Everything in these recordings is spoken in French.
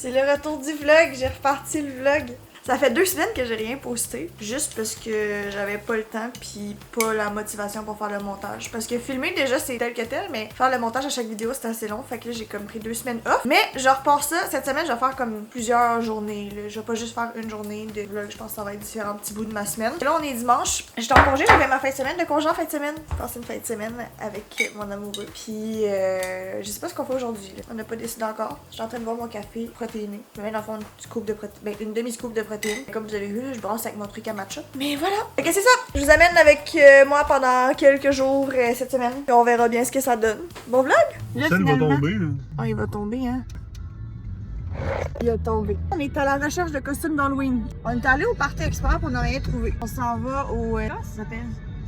C'est le retour du vlog, j'ai reparti le vlog. Ça fait 2 semaines que j'ai rien posté, juste parce que j'avais pas le temps pis pas la motivation pour faire le montage. Parce que filmer déjà c'est tel que tel, mais faire le montage à chaque vidéo c'est assez long, fait que là j'ai comme pris 2 semaines off. Mais je repars ça, cette semaine je vais faire comme plusieurs journées, là. Je vais pas juste faire une journée de vlog, je pense que ça va être différents petits bouts de ma semaine. Et là on est dimanche, j'étais en congé, j'avais ma fin de semaine, de congé en fin de semaine. J'ai passé une fin de semaine avec mon amoureux. Puis je sais pas ce qu'on fait aujourd'hui, on n'a pas décidé encore. Je suis en train de boire mon café protéiné. Je mets dans le fond une demi-scoop de protéines. Comme vous avez vu, je brasse avec mon truc à matcha. Mais voilà. Ok, c'est ça. Je vous amène avec moi pendant quelques jours cette semaine. Puis on verra bien ce que ça donne. Bon vlog? Là, ça, il va tomber, là. Ah, il va tomber, hein? Il a tombé. On est à la recherche de costumes d'Halloween. On est allé au Party Expert pour ne rien trouver. On s'en va au... Comment ça s'appelle?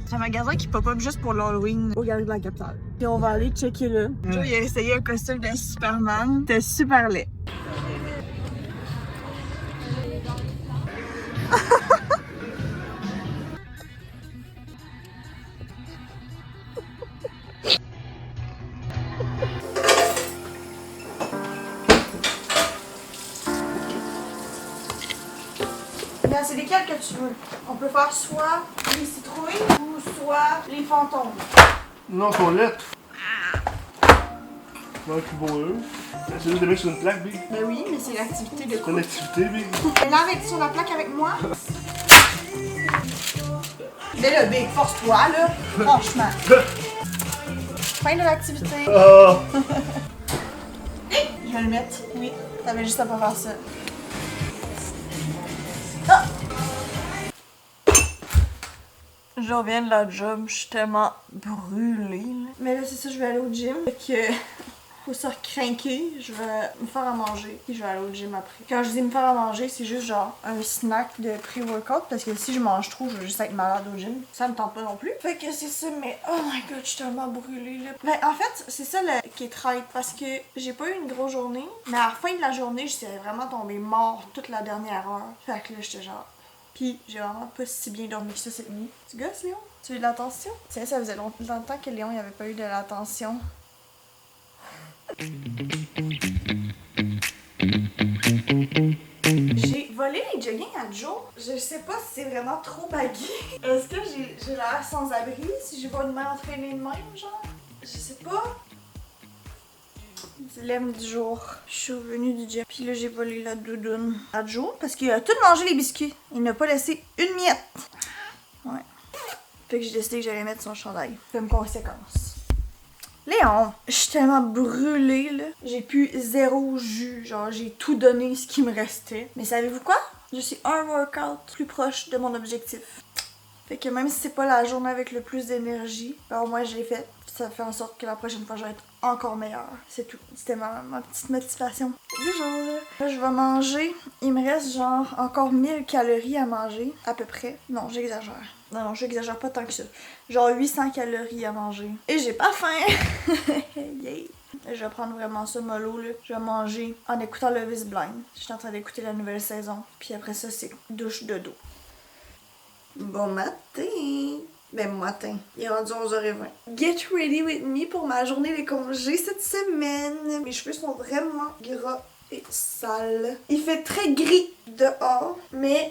C'est un magasin qui pop-up juste pour l'Halloween au Galerie de la Capitale. Puis on va aller checker là. Joe, il a essayé un costume de Superman. C'était super laid. Bien, c'est lesquels que tu veux. On peut faire soit les citrouilles ou soit les fantômes. Non, sont lettres. Non, plus beau, eux. C'est juste de mettre sur une plaque, Big. Ben oui, mais c'est l'activité de C'est quoi? une activité, Big. Elle a avec sur la plaque avec moi. Mais là, Big, force-toi, là. Franchement. Fin de l'activité. Oh! Je vais le mettre. Oui, t'avais juste à pas faire ça. Ah! Je reviens de la job, je suis tellement brûlée. Là. Mais là, c'est ça, je vais aller au gym. Fait que faut se recrinquer, je vais me faire à manger et je vais aller au gym après. Quand je dis me faire à manger, c'est juste genre un snack de pré-workout parce que si je mange trop, je vais juste être malade au gym. Ça me tente pas non plus. Fait que c'est ça, mais oh my god, je suis tellement brûlée là. Ben en fait, c'est ça qui est traite parce que j'ai pas eu une grosse journée, mais à la fin de la journée, j'étais vraiment tombée mort toute la dernière heure. Fait que là, j'étais genre... Puis j'ai vraiment pas si bien dormi que ça cette nuit. Tu gosses, Léon? Tu as eu de l'attention? Tiens, ça faisait longtemps que Léon il avait pas eu de l'attention. J'ai volé les joggings à Joe. Je sais pas si c'est vraiment trop baggy. Est-ce que j'ai l'air sans abri si je vais de main entraîner de même, genre? Je sais pas. Dilemme du jour. Je suis revenue du gym. Puis là, j'ai volé la doudoune à Joe parce qu'il a tout mangé les biscuits. Il n'a pas laissé une miette. Ouais. Fait que j'ai décidé que j'allais mettre son chandail. Comme conséquence. Léon, je suis tellement brûlée, là. J'ai plus 0 jus. Genre, j'ai tout donné ce qui me restait. Mais savez-vous quoi? Je suis un workout plus proche de mon objectif. Fait que même si c'est pas la journée avec le plus d'énergie, ben au moins je l'ai faite. Ça fait en sorte que la prochaine fois je vais être encore meilleure. C'est tout. C'était ma petite motivation du jour. Là, je vais manger. Il me reste genre encore 1000 calories à manger. À peu près. Non, j'exagère. Non, j'exagère pas tant que ça. Genre 800 calories à manger. Et j'ai pas faim! Yeah. Je vais prendre vraiment ça mollo là. Je vais manger en écoutant Love is Blind. Je suis en train d'écouter la nouvelle saison. Puis après ça, c'est douche de dos. Bon matin! Ben matin, il est rendu 11h20. Get ready with me pour ma journée de congé cette semaine. Mes cheveux sont vraiment gras et sales. Il fait très gris dehors, mais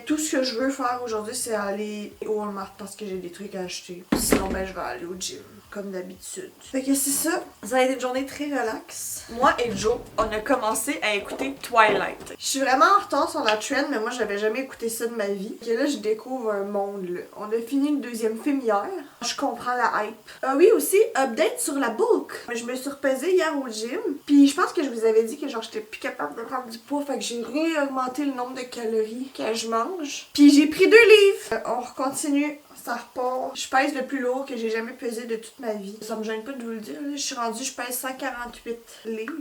tout ce que je veux faire aujourd'hui, c'est aller au Walmart parce que j'ai des trucs à acheter. Sinon, ben je vais aller au gym. Comme d'habitude. Fait que c'est ça. Ça a été une journée très relax. Moi et Joe, on a commencé à écouter Twilight. Je suis vraiment en retard sur la trend, mais moi j'avais jamais écouté ça de ma vie. Et là, je découvre un monde, là. On a fini le 2e film hier. Je comprends la hype. Ah oui, aussi, update sur la bulk. Je me suis repesée hier au gym. Puis je pense que je vous avais dit que genre j'étais plus capable de prendre du poids. Fait que j'ai réaugmenté le nombre de calories que je mange. Puis j'ai pris 2 livres. On recontinue. Ça repart. Je pèse le plus lourd que j'ai jamais pesé de toute ma vie. Ça me gêne pas de vous le dire. Là. Je suis rendue, je pèse 148 livres.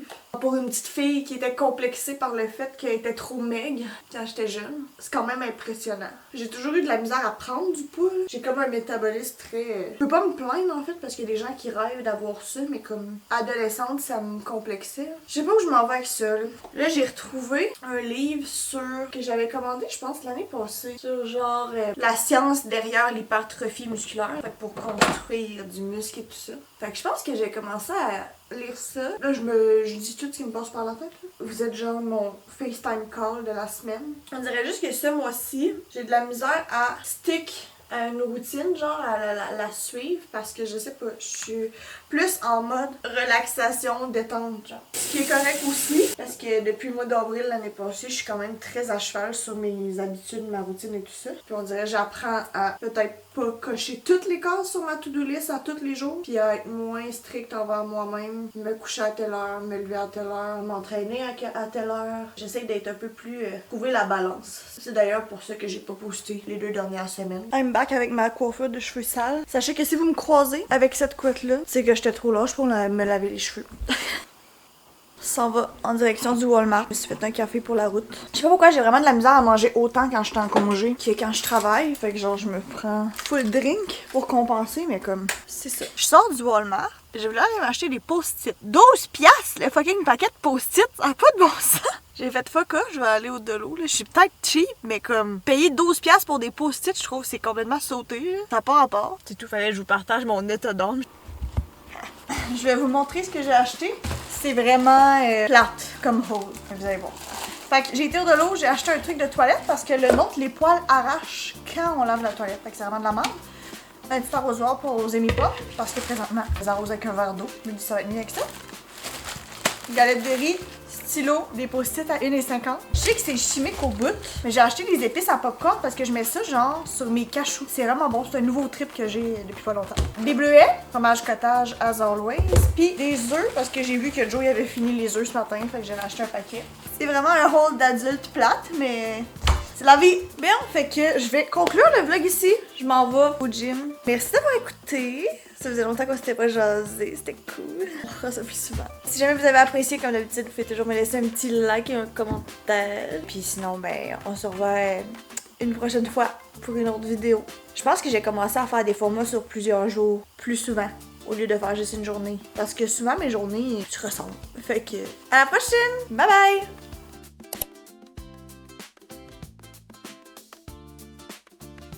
Pour une petite fille qui était complexée par le fait qu'elle était trop maigre quand j'étais jeune, c'est quand même impressionnant. J'ai toujours eu de la misère à prendre du poids. J'ai comme un métabolisme très... Je peux pas me plaindre en fait parce qu'il y a des gens qui rêvent d'avoir ça, mais comme adolescente, ça me complexait. Je sais pas où je m'en vais avec ça. Là, j'ai retrouvé un livre que j'avais commandé, je pense, l'année passée. Sur genre la science derrière l'hypertension. l'hypertrophie musculaire, fait que pour construire du muscle et tout ça. Fait que je pense que j'ai commencé à lire ça. Là, je dis tout ce qui me passe par la tête. Là. Vous êtes genre mon FaceTime call de la semaine. On dirait juste que ce mois-ci, j'ai de la misère à stick à une routine, genre à la suivre, parce que je sais pas, je suis plus en mode relaxation, détente, genre. Ce qui est correct aussi, parce que depuis le mois d'avril l'année passée, je suis quand même très à cheval sur mes habitudes, ma routine et tout ça. Puis on dirait j'apprends à peut-être pas cocher toutes les cases sur ma to-do list à tous les jours, puis à être moins strict envers moi-même, me coucher à telle heure, me lever à telle heure, m'entraîner à telle heure. J'essaie d'être un peu plus trouver la balance. C'est d'ailleurs pour ça que j'ai pas posté les 2 dernières semaines. I'm back avec ma coiffure de cheveux sales. Sachez que si vous me croisez avec cette couette-là, c'est que j'étais trop lâche pour me laver les cheveux. S'en va en direction du Walmart. Je me suis fait un café pour la route. Je sais pas pourquoi j'ai vraiment de la misère à manger autant quand je suis en congé que quand je travaille. Fait que genre je me prends full drink pour compenser, mais comme c'est ça. Je sors du Walmart. J'ai voulu aller m'acheter des post-it. 12$ le fucking paquet de post-it. Ça a pas de bon sens. J'ai fait fuck off, je vais aller au Delo. Je suis peut-être cheap, mais comme payer 12$ pour des post-it, je trouve que c'est complètement sauté. Là. Ça n'a pas rapport. C'est tout, fallait que je vous partage mon état d'âme. Je vais vous montrer ce que j'ai acheté. C'est vraiment plate comme haul. Vous allez voir. Fait que j'ai été au Delo, j'ai acheté un truc de toilette parce que le nôtre, les poils arrachent quand on lave la toilette. Fait que c'est vraiment de la merde. Un petit arrosoir pour arroser mes pots parce que présentement, je les arrose avec un verre d'eau. Je me dis ça va être mieux avec ça. Galette de riz, stylo, des post-it à 1,50. Je sais que c'est chimique au bout, mais j'ai acheté des épices à popcorn parce que je mets ça genre sur mes cachous. C'est vraiment bon, c'est un nouveau trip que j'ai depuis pas longtemps. Des bleuets, fromage cottage as always, puis des œufs parce que j'ai vu que Joe avait fini les œufs ce matin, fait que j'ai acheté un paquet. C'est vraiment un haul d'adulte plate, mais c'est la vie. Bien, fait que je vais conclure le vlog ici. Je m'en vais au gym. Merci d'avoir écouté. Ça faisait longtemps qu'on s'était pas jasé, c'était cool. On fera ça plus souvent. Si jamais vous avez apprécié, comme d'habitude, vous pouvez toujours me laisser un petit like et un commentaire. Puis sinon, ben, on se revoit une prochaine fois pour une autre vidéo. Je pense que j'ai commencé à faire des formats sur plusieurs jours, plus souvent, au lieu de faire juste une journée. Parce que souvent, mes journées se ressemblent. Fait que, à la prochaine! Bye bye!